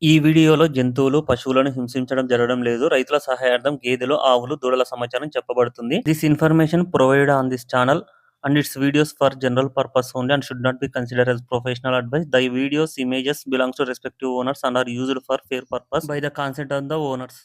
ఈ వీడియోలో జంతువులు, పశువులను హింసించడం జరగడం లేదు. రైతుల సహాయార్థం గేదెలు, ఆవులు, దూడల సమాచారం చెప్పబడుతుంది. This information provided on this channel and its videos for general purpose only and should not be considered as professional advice. The videos, images belongs to respective owners and are used for fair purpose by the consent of the owners.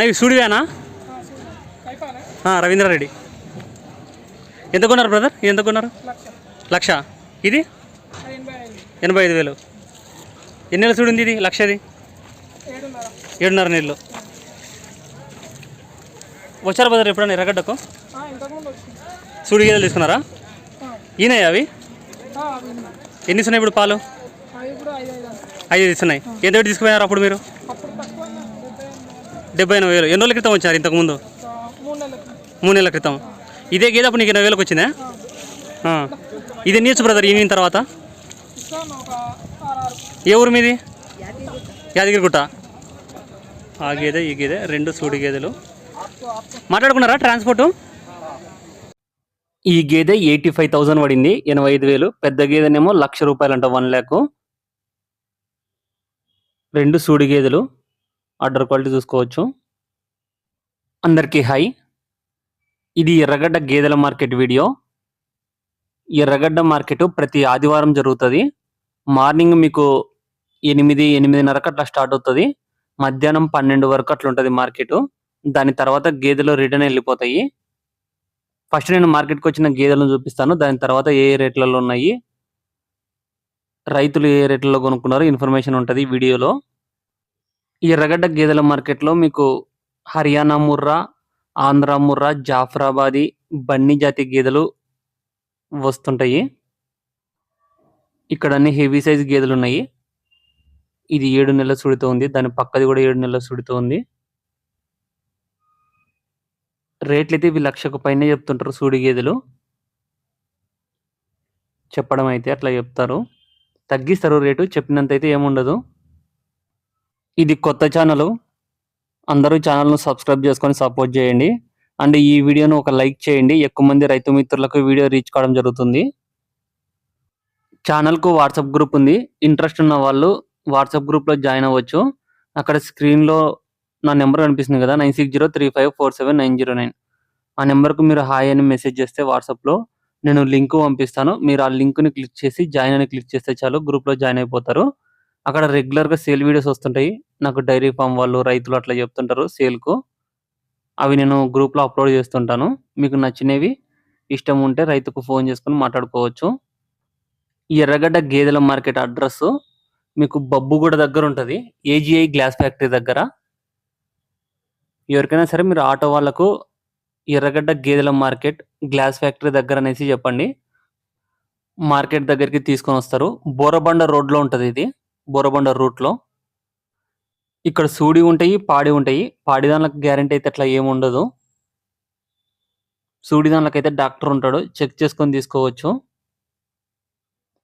ఇవి స్టూడియోనా? రవీంద్రారెడ్డి. ఎంత కొన్నారు brother? ఇది ఎంత కొన్నారు? లక్ష. ఇది 85,000. ఎన్ని నెలలు చూడింది ఇది? లక్షది 7.5 నెలలు. వచ్చారు బ్రదర్ ఎప్పుడన్నా ఎర్రగడ్డకు? సూడి గేదెలు తీసుకున్నారా? ఈనాయి అవి? ఎన్ని ఇస్తున్నాయి ఇప్పుడు పాలు? 5 ఇస్తున్నాయి. ఎంత తీసుకుపోయినారు అప్పుడు మీరు? 78,000. ఎన్ని రోజుల క్రితం వచ్చారు ఇంతకుముందు? 3 నెలల క్రితం. ఇదే గేదె అప్పుడు నీకు 80,000 వచ్చిందా? ఇది ఎన్ని ఇచ్చు బ్రదర్ ఈవినింగ్ తర్వాత? ఏ ఊరు మీది? యాదగిరిగుట్ట. ఆ గేదె ఈ గేదె 2 సూడి గేదెలు. మాట్లాడుకున్నారా ట్రాన్స్పోర్టు? ఈ గేదె 85,000 పడింది, 85,000. పెద్ద గేదెనేమో 1,00,000 రూపాయలు అంట, 1,00,000. 2 సూడి గేదెలు. ఆర్డర్ క్వాలిటీ చూసుకోవచ్చు. అందరికీ హై. ఇది ఎర్రగడ్డ గేదెల మార్కెట్ వీడియో. ఎర్రగడ్డ మార్కెట్ ప్రతి ఆదివారం జరుగుతుంది. మార్నింగ్ మీకు 8-8:30 అట్లా స్టార్ట్ అవుతుంది. మధ్యాహ్నం 12 వరకు అట్లా ఉంటుంది మార్కెట్. దాని తర్వాత గేదెలు రిటర్న్ వెళ్ళిపోతాయి. ఫస్ట్ నేను మార్కెట్కి వచ్చిన గేదెలను చూపిస్తాను. దాని తర్వాత ఏ రేట్లలో ఉన్నాయి, రైతులు ఏ రేట్లలో కొనుక్కున్నారు ఇన్ఫర్మేషన్ ఉంటుంది వీడియోలో. ఈ ఎర్రగడ్డ గేదెల మార్కెట్లో మీకు హర్యానా ముర్రా, ఆంధ్ర ముర్రా, జాఫరాబాది, బన్నీ జాతి గేదెలు వస్తుంటాయి. ఇక్కడ అన్ని హెవీ సైజ్ గేదెలు ఉన్నాయి. ఇది 7 నెలల సుడితో ఉంది. దాని పక్కది కూడా 7 నెలల సుడితో ఉంది. రేట్లు అయితే ఇవి 1,00,000కు పైనే చెప్తుంటారు సూడి గేదెలు. చెప్పడం అయితే అట్లా చెప్తారు, తగ్గిస్తారు రేటు, చెప్పినంత అయితే ఏముండదు. ఇది కొత్త ఛానల్, అందరూ ఛానల్ను సబ్స్క్రైబ్ చేసుకొని సపోర్ట్ చేయండి. అండ్ ఈ వీడియోను ఒక లైక్ చేయండి. ఎక్కువ మంది రైతు మిత్రులకు వీడియో రీచ్ కావడం జరుగుతుంది. ఛానల్కు వాట్సాప్ గ్రూప్ ఉంది. ఇంట్రెస్ట్ ఉన్న వాళ్ళు వాట్సాప్ గ్రూప్లో జాయిన్ అవ్వచ్చు. అక్కడ స్క్రీన్లో నా నెంబర్ కనిపిస్తుంది కదా, 9603547909. ఆ నెంబర్కు మీరు హాయ్ అని మెసేజ్ చేస్తే వాట్సాప్లో నేను లింక్ పంపిస్తాను. మీరు ఆ లింక్ని క్లిక్ చేసి జాయిన్ అని క్లిక్ చేస్తే చాలు, గ్రూప్లో జాయిన్ అయిపోతారు. అక్కడ రెగ్యులర్గా సేల్ వీడియోస్ వస్తుంటాయి. నాకు డైరీ ఫామ్ వాళ్ళు, రైతులు అట్లా చెప్తుంటారు సేల్కు. అవి నేను గ్రూప్లో అప్లోడ్ చేస్తుంటాను. మీకు నచ్చినవి ఇష్టం ఉంటే రైతుకు ఫోన్ చేసుకుని మాట్లాడుకోవచ్చు. ఈ ఎర్రగడ్డ గేదెల మార్కెట్ అడ్రస్ మీకు బబ్బుగూడ దగ్గర ఉంటుంది, ఏజీఐ గ్లాస్ ఫ్యాక్టరీ దగ్గర. ఎవరికైనా సరే మీరు ఆటో వాళ్ళకు ఎర్రగడ్డ గేదెల మార్కెట్ గ్లాస్ ఫ్యాక్టరీ దగ్గర అనేసి చెప్పండి, మార్కెట్ దగ్గరికి తీసుకొని వస్తారు. బోరబండ రోడ్లో ఉంటుంది ఇది, బోరబండ రూట్లో. ఇక్కడ సూడి ఉంటాయి, పాడి ఉంటాయి. పాడి దానిలకు గ్యారంటీ అయితే అట్లా ఏముండదు. సూడి దానిలకైతే డాక్టర్ ఉంటాడు, చెక్ చేసుకొని తీసుకోవచ్చు.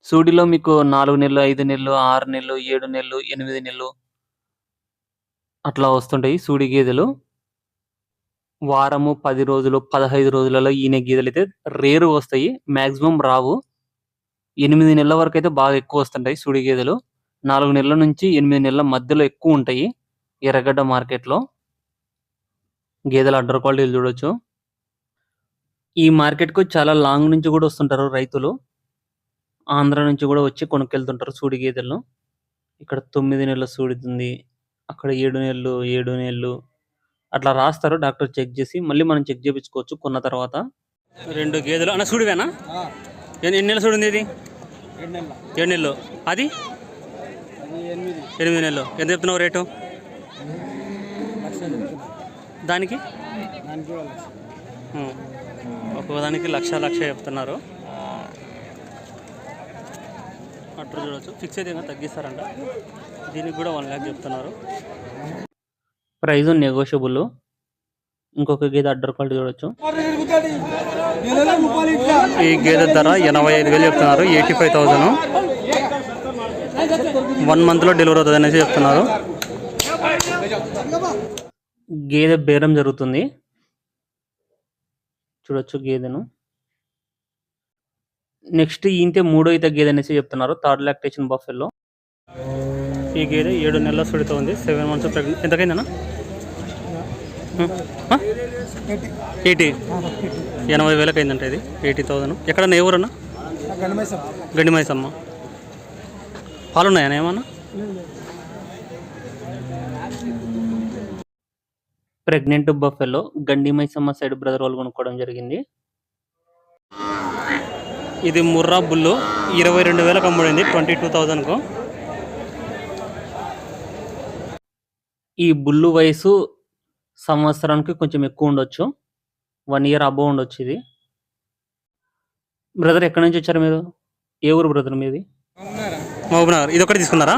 సూడిలో మీకు 4 నెలలు, 5 నెలలు, 6 నెలలు, 7 నెలలు, 8 నెలలు అట్లా వస్తుంటాయి సూడి గేదెలు. వారము, 10 రోజులు, 15 రోజులలో ఈయన గేదెలు అయితే రేరు వస్తాయి, మ్యాక్సిమం రావు. 8 నెలల వరకు అయితే బాగా ఎక్కువ వస్తుంటాయి సూడి గేదెలు. 4 నెలల నుంచి 8 నెలల మధ్యలో ఎక్కువ ఉంటాయి ఎర్రగడ్డ మార్కెట్లో. గేదెల అడ్డర్ క్వాలిటీలు చూడొచ్చు. ఈ మార్కెట్కు చాలా లాంగ్ నుంచి కూడా వస్తుంటారు రైతులు. ఆంధ్ర నుంచి కూడా వచ్చి కొనుక్కెళ్తుంటారు సూడి గేదెలను. ఇక్కడ 9 నెలల సూడితుంది, అక్కడ 7 నెలలు, 7 నెలలు అట్లా రాస్తారు. డాక్టర్ చెక్ చేసి మళ్ళీ మనం చెక్ చేయించుకోవచ్చు కొన్న తర్వాత. 2 గేదెలు అన్న సూడివేనా? ఎన్ని నెలలు సూడింది ఇది? 7 నెలలు. అది 8 నెలలు. ఎంత చెప్తున్నావు రేటు దానికి? ఒక్కొక్కదానికి 1,00,000 చెప్తున్నారు. అట్లా చూడవచ్చు. ఫిక్స్ అయితే తగ్గిస్తారంట. దీనికి కూడా 1,00,000 చెప్తున్నారు. Price negotiable. ఇంకొక గేదె అడ్డర్ క్వాలిటీ చూడొచ్చు. ఈ గేదె ధర 85,000 చెప్తున్నారు, 85,000. 1 మంత్లో డెలివరీ అవుతుంది అనేసి చెప్తున్నారు. గేదె బేరం జరుగుతుంది, చూడొచ్చు గేదెను. నెక్స్ట్ ఇంతే 3వ ఈత గేదె అనేసి చెప్తున్నారు, థర్డ్ లాక్టేషన్ బఫెల్లో. ఈ గేదె 7 నెలల సుడితో ఉంది, 7 months ప్రెగ్నెంట్. ఎంతకైందన్నా? 80, 80,000 అయిందంట ఇది, 80,000. ఎక్కడన్నా ఏ ఊరన్నా? గండిమైసమ్మ. పాలు ఉన్నాయన్నా ఏమన్నా? Pregnant buffalo Gandimaisamma side brother వాళ్ళు కొనుక్కోవడం జరిగింది. ఇది ముర్రా బుల్లు 22,000 అమ్ముడింది, 22,000కు. ఈ బుల్లు వయసు సంవత్సరానికి కొంచెం ఎక్కువ ఉండొచ్చు, 1 year అబోవ్ ఉండొచ్చు ఇది. బ్రదర్ ఎక్కడి నుంచి వచ్చారు మీరు? ఏ ఊరు బ్రదర్ మీది? మహబూబ్నగర్. ఇది ఒకటి తీసుకున్నారా?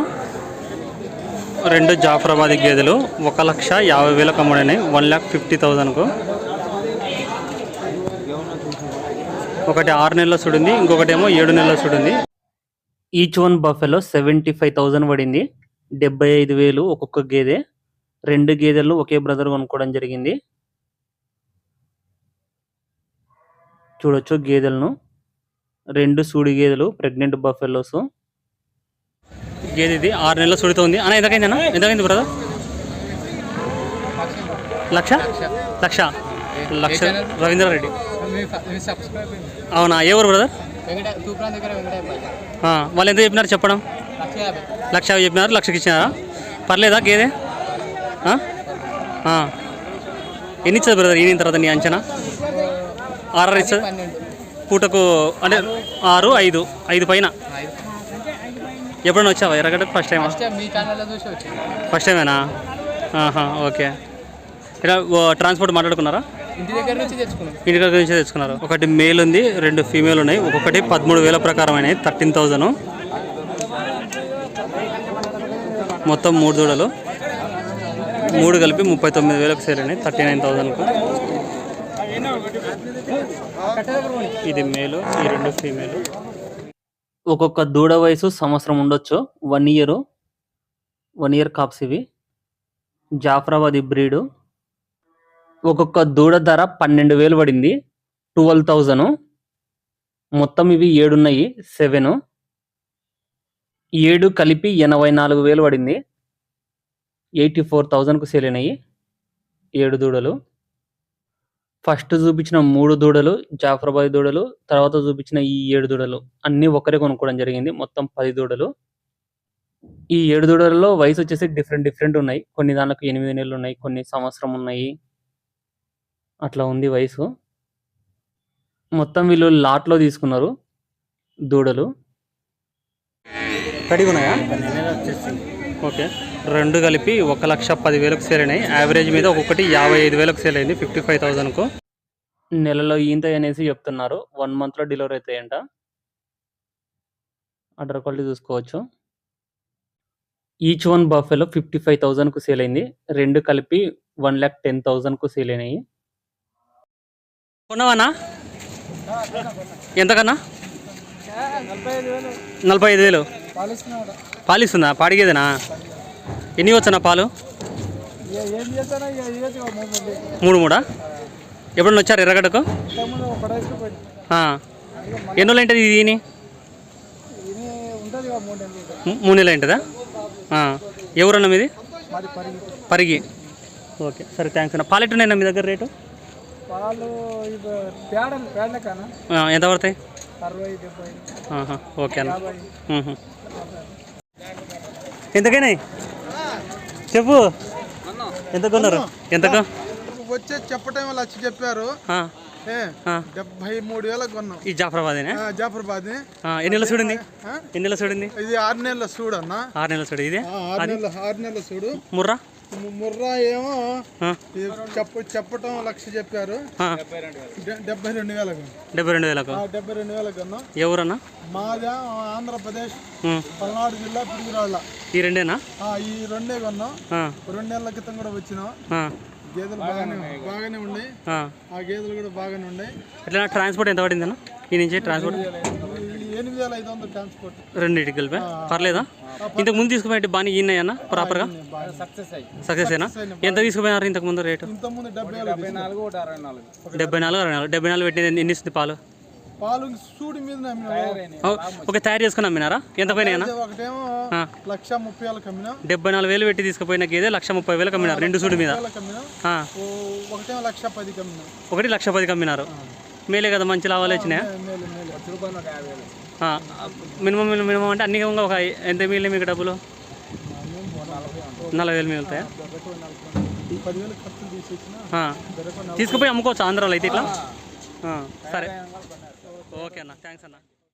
2 జాఫరాబాదీ గేదెలు 1,50,000 అమ్ముడినాయి, 1,50,000కు. ఒకటి 6 నెలల సుడింది, ఇంకొకటేమో 7 నెలల సుడింది. ఈచ్ వన్ బఫెలో 75,000 పడింది, 75,000 ఒక్కొక్క గేదె. 2 గేదెలు ఒకే బ్రదర్ కొనుక్కోవడం జరిగింది. చూడొచ్చు గేదెలను, 2 సూడి గేదెలు ప్రెగ్నెంట్ బఫెలోస్. గేదె ఇది 6 నెలల సుడితో ఉంది. అన్న ఎంతకైంది అన్న? ఎంతకైంది బ్రదర్? లక్ష రవీంద్రారెడ్డి. అవునా? ఏ ఊరు బ్రదర్? వాళ్ళు ఎంత చెప్పినారు చెప్పడం? 1,50,000 చెప్పినారు, 1,00,000కి ఇచ్చినారా? పర్లేదా గేదె? ఎన్ని ఇస్తుంది బ్రదర్ ఈయన తర్వాత నీ అంచనా? 6 ఇస్తుంది పూటకు, అంటే 6, 5 పైన. ఎప్పుడైనా వచ్చావా ఎర్రగడ్డకు? ఫస్ట్ టైమా? ఫస్ట్ టైమేనా? ఓకే. ఇలా ట్రాన్స్పోర్ట్ మాట్లాడుకున్నారా? ఇంటి దగ్గర నుంచి తెచ్చుకున్నారు. ఒకటి మేల్ ఉంది, 2 ఫీమేల్ ఉన్నాయి. ఒక్కొక్కటి 13,000 ప్రకారం అయినాయి, 13,000. మొత్తం 3 దూడలు, 3 కలిపి 39,000కు సేల్ అయినాయి, 39,000కు. ఇది మేలు, ఈ 2 ఫీమేలు. ఒక్కొక్క దూడ వయసు సంవత్సరం ఉండొచ్చు, 1 year కాప్స్ ఇవి. జాఫరాబాదీ బ్రీడు. ఒక్కొక్క దూడ ధర 12,000 పడింది, 12,000. మొత్తం ఇవి 7 ఉన్నాయి, 7. 7 కలిపి 84,000 పడింది, 84,000కు సేల్ అయినాయి 7 దూడలు. ఫస్ట్ చూపించిన 3 దూడలు జాఫరాబాద్ దూడలు, తర్వాత చూపించిన ఈ 7 దూడలు అన్నీ ఒకరే కొనుక్కోవడం జరిగింది. మొత్తం 10 దూడలు. ఈ 7 దూడలలో వయసు వచ్చేసి డిఫరెంట్ ఉన్నాయి. కొన్ని దానికి 8 నెలలు ఉన్నాయి, కొన్ని సంవత్సరం ఉన్నాయి, అట్లా ఉంది వయసు. మొత్తం వీళ్ళు లాట్లో తీసుకున్నారు దూడలు. కడిగి ఉన్నాయా? ఓకే. 2 కలిపి 1,10,000కు సేల్ అయినాయి. యావరేజ్ మీద ఒక్కొక్కటి 55,000కు సేల్ అయింది, 55,000కు. నెలలో ఈంతాయి అనేసి చెప్తున్నారు. 1 monthలో డెలివరీ అవుతాయంట. అడ్డర్ క్వాలిటీ చూసుకోవచ్చు. ఈచ్ వన్ బఫెలో 55,000కు సేల్ అయింది, 2 కలిపి 1,10,000కు సేల్ అయినాయి. కొన్నావన్నా? ఎంతకన్నా? 45,000. పాలిస్తుందా? పాడిగేదేనా? ఎన్ని వచ్చానా పాలు? 3 ఎప్పుడన్నా వచ్చారు ఎర్రగడ్డకు? ఎన్ని రోజులు ఉంటుంది ఇది? 3 నెలలు ఉంటుందా? ఎవరన్నా మీది? పరిగి. ఓకే, సరే, థ్యాంక్స్ అన్న. పాలు ఎట్టున్నాయన్నా మీ దగ్గర రేటు? ఎంత పడతాయి? ఓకే అన్న. ఎంతకైనా చెప్పు, ఎంత కొన్నారు? ఎంతకు వచ్చే చెప్పటం వల్ల వచ్చి చెప్పారు. 73,000 కొన్నాం. ఈ జాఫరాబాదేనా? జాఫరాబాద్. ఎన్ని నెలలు చూడండి? ఎన్ని నెలలు చూడండి? ఇది 6 నెలల చూడు అన్న. 6 నెలల చూడు. ఇది 6 నెలల చూడు. ముర్రా ఏమో చెప్పటం 1,00,000 చెప్పారు. 72,000. 72,000 కొన్నాం. ఎవరన్నా? మాదా ఆంధ్రప్రదేశ్, పల్నాడు జిల్లా, పిడుగురాళ్ళ. ఈ రెండేనా? ఈ 2 కొన్నాం. 2 నెలల క్రితం కూడా వచ్చినాం. గేదెలు బాగానే ఉన్నాయి. ఆ గేదెలు కూడా బాగానే ఉన్నాయి. ఎట్లా ట్రాన్స్పోర్ట్ ఎంత పడింది అన్న ఈ నుంచి? Transport 8,500 transport. రెండింటికి కలిపి పర్లేదా? ఇంతకు ముందు తీసుకుపోయి బాగా ఈనాయి అన్న ప్రాపర్గా? సక్సెస్ అయినా? ఎంత తీసుకుపోయినారు ఇంతకు ముందు రేటు? 74, 64. 74 పెట్టినది ఎన్ని ఇస్తుంది పాలు? పాలు సూడి మీద అమ్మినా. ఓకే, తయారు చేసుకుని అమ్మినారా? ఎంత పోయినా? ఒకటేమో 1,30,000 అమ్మినా. 74,000 పెట్టి తీసుకుపోయిన గేదె 1,30,000 అమ్మినారు 2 సూడి మీద. ఒకటేమో 1,10,000 అమ్మినా. ఒకటి 1,10,000 అమ్మినారు. మేలే కదా, మంచి లాభాలు వచ్చినాయా? మినిమం మినిమం అంటే అన్ని ఒక ఎంత మిగిలిన మీకు డబ్బులు? 40,000 మిగులుతాయా? 10,000 ఖర్చులు తీసేసిన తీసుకుపోయి అమ్ముకోవచ్చు ఆంధ్రాలో అయితే ఇట్లా? సరే, ఓకే అన్న, థ్యాంక్స్ అన్న.